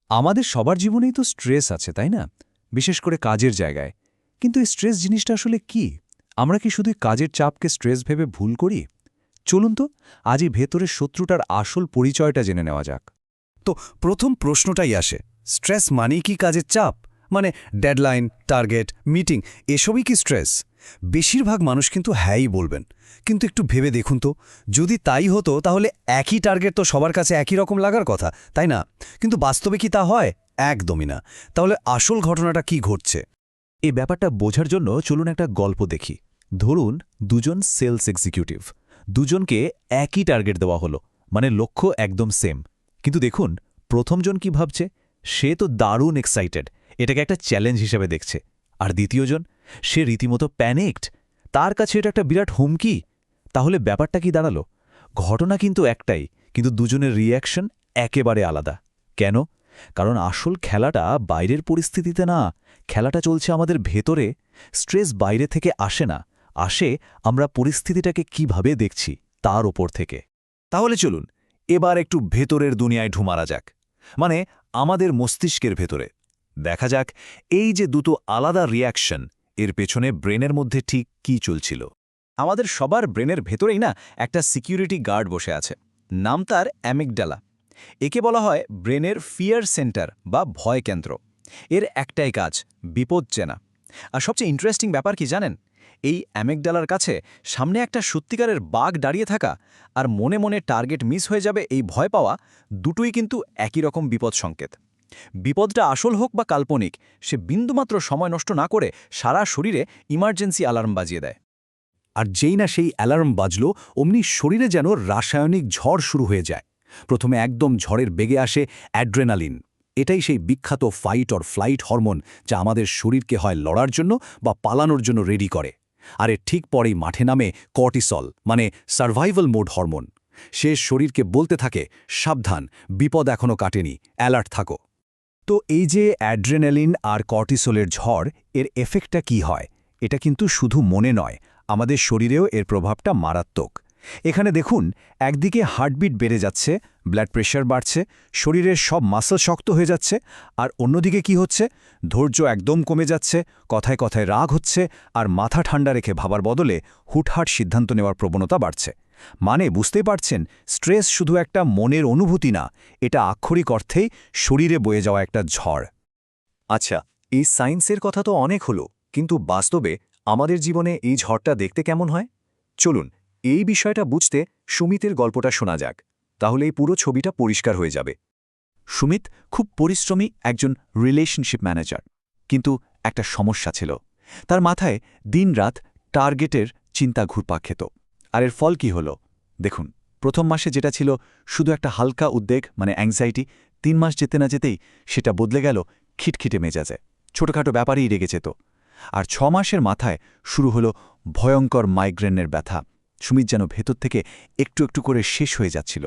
আমাদের সবার জীবনেই তো স্ট্রেস আছে, তাই না? বিশেষ করে কাজের জায়গায়। কিন্তু এই স্ট্রেস জিনিসটা আসলে কি? আমরা কি শুধুই কাজের চাপকে স্ট্রেস ভেবে ভুল করি? চলুন তো আজ এই ভেতরের শত্রুটার আসল পরিচয়টা জেনে নেওয়া যাক। তো প্রথম প্রশ্নটাই আসে, স্ট্রেস মানেই কি কাজের চাপ? মানে ডেডলাইন, টার্গেট, মিটিং এসবই কি স্ট্রেস? বেশিরভাগ মানুষ কিন্তু হ্যাঁই বলবেন। কিন্তু একটু ভেবে দেখুন তো, যদি তাই হতো তাহলে একই টার্গেট তো সবার কাছে একই রকম লাগার কথা, তাই না? কিন্তু বাস্তবে কি তা হয়? একদমই না। তাহলে আসল ঘটনাটা কি ঘটছে? এই ব্যাপারটা বোঝার জন্য চলুন একটা গল্প দেখি। ধরুন দুজন সেলস এক্সিকিউটিভ, দুজনকে একই টার্গেট দেওয়া হলো, মানে লক্ষ্য একদম সেম। কিন্তু দেখুন প্রথমজন কি ভাবছে, সে তো দারুণ এক্সাইটেড, এটাকে একটা চ্যালেঞ্জ হিসেবে দেখছে। আর দ্বিতীয়জন, সে রীতিমতো প্যানিকড, তার কাছে এটা একটা বিরাট হুমকি। তাহলে ব্যাপারটা কি দাঁড়ালো? ঘটনা কিন্তু একটাই, কিন্তু দুজনের রিঅ্যাকশন একেবারে আলাদা। কেন? কারণ আসল খেলাটা বাইরের পরিস্থিতিতে না, খেলাটা চলছে আমাদের ভেতরে। স্ট্রেস বাইরে থেকে আসে না, আসে আমরা পরিস্থিতিটাকে কিভাবে দেখছি তার ওপর থেকে। তাহলে চলুন এবার একটু ভেতরের দুনিয়ায় ঢুমারা যাক, মানে আমাদের মস্তিষ্কের ভেতরে। দেখা যাক এই যে দুটো আলাদা রিঅ্যাকশন, এর পেছনে ব্রেনের মধ্যে ঠিক কি চলছিল। আমাদের সবার ব্রেনের ভেতরেই না একটা সিকিউরিটি গার্ড বসে আছে, নাম তার অ্যামিগডালা। একে বলা হয় ব্রেনের ফিয়ার সেন্টার বা ভয় কেন্দ্র। এর একটাই কাজ, বিপদ চেনা। আর সবচেয়ে ইন্টারেস্টিং ব্যাপার কি জানেন? এই অ্যামিগডালার কাছে সামনে একটা সত্যিকারের বাঘ দাঁড়িয়ে থাকা আর মনে মনে টার্গেট মিস হয়ে যাবে এই ভয় পাওয়া, দুটোই কিন্তু একই রকম বিপদ সংকেত। বিপদটা আসল হোক বা কাল্পনিক, সে বিন্দুমাত্র সময় নষ্ট না করে সারা শরীরে ইমার্জেন্সি অ্যালার্ম বাজিয়ে দেয়। আর যেই না সেই অ্যালার্ম বাজল, অমনি শরীরে যেন রাসায়নিক ঝড় শুরু হয়ে যায়। প্রথমে একদম ঝড়ের বেগে আসে অ্যাড্রেনালিন। এটাই সেই বিখ্যাত ফাইট অর ফ্লাইট হরমোন, যা আমাদের শরীরকে হয় লড়ার জন্য বা পালানোর জন্য রেডি করে। আর এর ঠিক পরেই মাঠে নামে কর্টিসল, মানে সার্ভাইভাল মোড হরমোন। সে শরীরকে বলতে থাকে, সাবধান, বিপদ এখনও কাটেনি, অ্যালার্ট থাকো। তো এই যে অ্যাড্রেনালিন আর কর্টিসলের ঝড়, এর এফেক্টটা কি হয়? এটা কিন্তু শুধু মনে নয়, আমাদের শরীরেও এর প্রভাবটা মারাত্মক। এখানে দেখুন, একদিকে হার্টবিট বেড়ে যাচ্ছে, ব্লাড প্রেশার বাড়ছে, শরীরের সব মাসল শক্ত হয়ে যাচ্ছে। আর অন্যদিকে কি হচ্ছে? ধৈর্য একদম কমে যাচ্ছে, কথায় কথায় রাগ হচ্ছে, আর মাথা ঠান্ডা রেখে ভাবার বদলে হুটহাট সিদ্ধান্ত নেওয়ার প্রবণতা বাড়ছে। মানে বুঝতেই পারছেন, স্ট্রেস শুধু একটা মনের অনুভূতি না, এটা আক্ষরিক অর্থেই শরীরে বয়ে যাওয়া একটা ঝড়। আচ্ছা, এই সায়েন্সের কথা তো অনেক হলো, কিন্তু বাস্তবে আমাদের জীবনে এই ঝড়টা দেখতে কেমন হয়? চলুন এই বিষয়টা বুঝতে সুমিতের গল্পটা শোনা যাক, তাহলে এই পুরো ছবিটা পরিষ্কার হয়ে যাবে। সুমিত খুব পরিশ্রমী একজন রিলেশনশিপ ম্যানেজার, কিন্তু একটা সমস্যা ছিল। তার মাথায় দিনরাত টার্গেটের চিন্তা ঘুরপাক খেত। আর এর ফল কি হলো দেখুন। প্রথম মাসে যেটা ছিল শুধু একটা হালকা উদ্বেগ, মানে অ্যাংজাইটি, ৩ মাস যেতে না যেতেই সেটা বদলে গেল খিটখিটে মেজাজে, ছোটখাটো ব্যাপারেই রেগে যেত। আর ৬ মাসের মাথায় শুরু হলো ভয়ঙ্কর মাইগ্রেনের ব্যথা। সুমিত যেন ভেতর থেকে একটু একটু করে শেষ হয়ে যাচ্ছিল।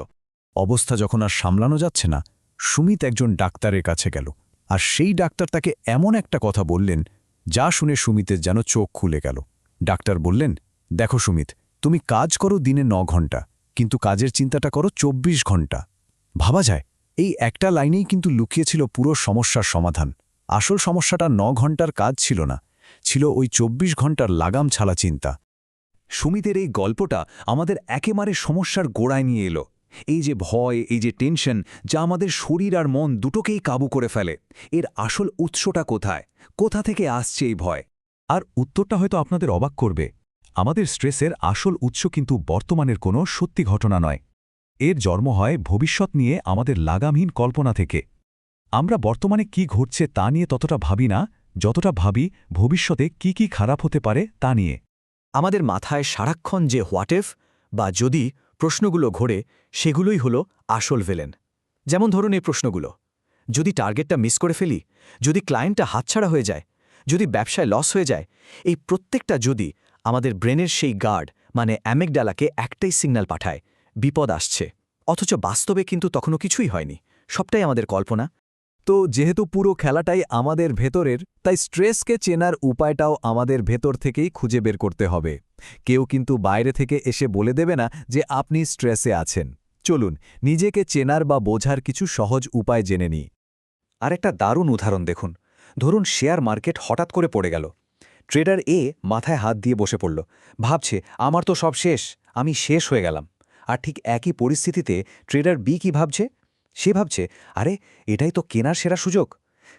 অবস্থা যখন আর সামলানো যাচ্ছে না, সুমিত একজন ডাক্তারের কাছে গেল। আর সেই ডাক্তার তাকে এমন একটা কথা বললেন, যা শুনে সুমিতের যেন চোখ খুলে গেল। ডাক্তার বললেন, দেখো সুমিত, তুমি কাজ করো দিনে ৯ ঘন্টা, কিন্তু কাজের চিন্তাটা করো ২৪ ঘন্টা। ভাবা যায়, এই একটা লাইনেই কিন্তু লুকিয়েছিল পুরো সমস্যার সমাধান। আসল সমস্যাটা ৯ ঘন্টার কাজ ছিল না, ছিল ওই ২৪ ঘন্টার লাগাম ছাড়া চিন্তা। সুমিতের এই গল্পটা আমাদের একেবারে সমস্যার গোড়ায় নিয়ে এলো। এই যে ভয়, এই যে টেনশন, যা আমাদের শরীর আর মন দুটোকেই কাবু করে ফেলে, এর আসল উৎসটা কোথায়? কোথা থেকে আসছে এই ভয়? আর উত্তরটা হয়তো আপনাদের অবাক করবে। আমাদের স্ট্রেসের আসল উৎস কিন্তু বর্তমানের কোনো সত্যি ঘটনা নয়। এর জন্ম হয় ভবিষ্যৎ নিয়ে আমাদের লাগামহীন কল্পনা থেকে। আমরা বর্তমানে কি ঘটছে তা নিয়ে ততটা ভাবি না, যতটা ভাবি ভবিষ্যতে কি কি খারাপ হতে পারে তা নিয়ে। আমাদের মাথায় সারাক্ষণ যে হোয়াট ইফ বা যদি প্রশ্নগুলো ঘোরে, সেগুলোই হলো আসল ভিলেন। যেমন ধরুন এই প্রশ্নগুলো, যদি টার্গেটটা মিস করে ফেলি, যদি ক্লায়েন্টটা হাতছাড়া হয়ে যায়, যদি ব্যবসায় লস হয়ে যায়, এই প্রত্যেকটা যদি আমাদের ব্রেনের সেই গার্ড, মানে অ্যামিগডালাকে একটাই সিগন্যাল পাঠায়, বিপদ আসছে। অথচ বাস্তবে কিন্তু তখনও কিছুই হয়নি, সবটাই আমাদের কল্পনা। তো যেহেতু পুরো খেলাটাই আমাদের ভেতরের, তাই স্ট্রেসকে চেনার উপায়টাও আমাদের ভেতর থেকেই খুঁজে বের করতে হবে। কেউ কিন্তু বাইরে থেকে এসে বলে দেবে না যে আপনি স্ট্রেসে আছেন। চলুন নিজেকে চেনার বা বোঝার কিছু সহজ উপায় জেনে নিই। আর একটা দারুণ উদাহরণ দেখুন। ধরুন শেয়ার মার্কেট হঠাৎ করে পড়ে গেল। ট্রেডার এ মাথায় হাত দিয়ে বসে পড়ল, ভাবছে আমার তো সব শেষ, আমি শেষ হয়ে গেলাম। আর ঠিক একই পরিস্থিতিতে ট্রেডার বি কি ভাবছে? সে ভাবছে, আরে এটাই তো কেনার সেরা সুযোগ।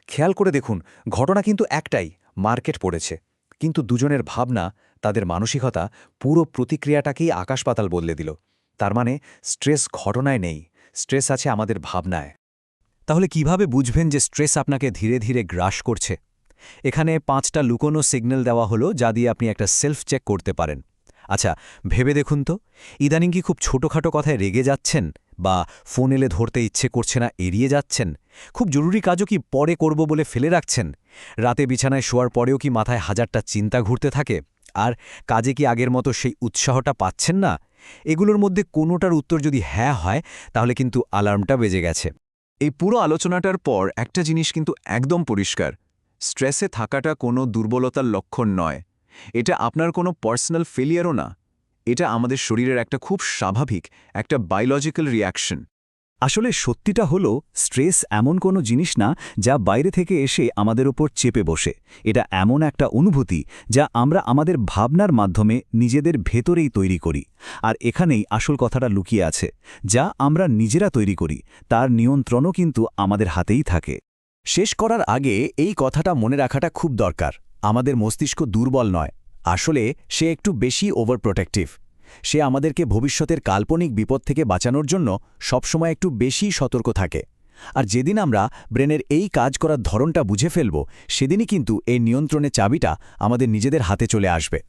খেয়াল করে দেখুন, ঘটনা কিন্তু একটাই, মার্কেট পড়েছে, কিন্তু দুজনের ভাবনা, তাদের মানসিকতা পুরো প্রতিক্রিয়াটাকেই আকাশ পাতাল বদলে দিল। তার মানে স্ট্রেস ঘটনায় নেই, স্ট্রেস আছে আমাদের ভাবনায়। তাহলে কিভাবে বুঝবেন যে স্ট্রেস আপনাকে ধীরে ধীরে গ্রাস করছে? এখানে 5টা লুকোনো সিগন্যাল দেওয়া হলো, যা দিয়ে আপনি একটা সেলফ চেক করতে পারেন। আচ্ছা, ভেবে দেখুন তো, ইদানিং কি খুব ছোটখাটো কথায় রেগে যাচ্ছেন, বা ফোন এলে ধরতে ইচ্ছে করছে না এড়িয়ে যাচ্ছেন? খুব জরুরি কাজও কি পরে করব বলে ফেলে রাখছেন? রাতে বিছানায় শোয়ার পরেও কি মাথায় হাজারটা চিন্তা ঘুরতে থাকে? আর কাজে কি আগের মতো সেই উৎসাহটা পাচ্ছেন না? এগুলোর মধ্যে কোনোটার উত্তর যদি হ্যাঁ হয়, তাহলে কিন্তু অ্যালার্মটা বেজে গেছে। এই পুরো আলোচনাটার পর একটা জিনিস কিন্তু একদম পরিষ্কার, স্ট্রেসে থাকাটা কোনো দুর্বলতার লক্ষণ নয়। এটা আপনার কোনো পার্সোনাল ফেলিয়ারও না। এটা আমাদের শরীরের একটা খুব স্বাভাবিক, একটা বায়োলজিক্যাল রিয়াকশন। আসলে সত্যিটা হলো, স্ট্রেস এমন কোনো জিনিস না যা বাইরে থেকে এসে আমাদের ওপর চেপে বসে। এটা এমন একটা অনুভূতি যা আমরা আমাদের ভাবনার মাধ্যমে নিজেদের ভেতরেই তৈরি করি। আর এখানেই আসল কথাটা লুকিয়ে আছে, যা আমরা নিজেরা তৈরি করি, তার নিয়ন্ত্রণও কিন্তু আমাদের হাতেই থাকে। শেষ করার আগে এই কথাটা মনে রাখাটা খুব দরকার, আমাদের মস্তিষ্ক দুর্বল নয়, আসলে সে একটু বেশি ওভারপ্রোটেক্টিভ। সে আমাদেরকে ভবিষ্যতের কাল্পনিক বিপদ থেকে বাঁচানোর জন্য সবসময় একটু বেশি সতর্ক থাকে। আর যেদিন আমরা ব্রেনের এই কাজ করার ধরনটা বুঝে ফেলব, সেদিনই কিন্তু এই নিয়ন্ত্রণের চাবিটা আমাদের নিজেদের হাতে চলে আসবে।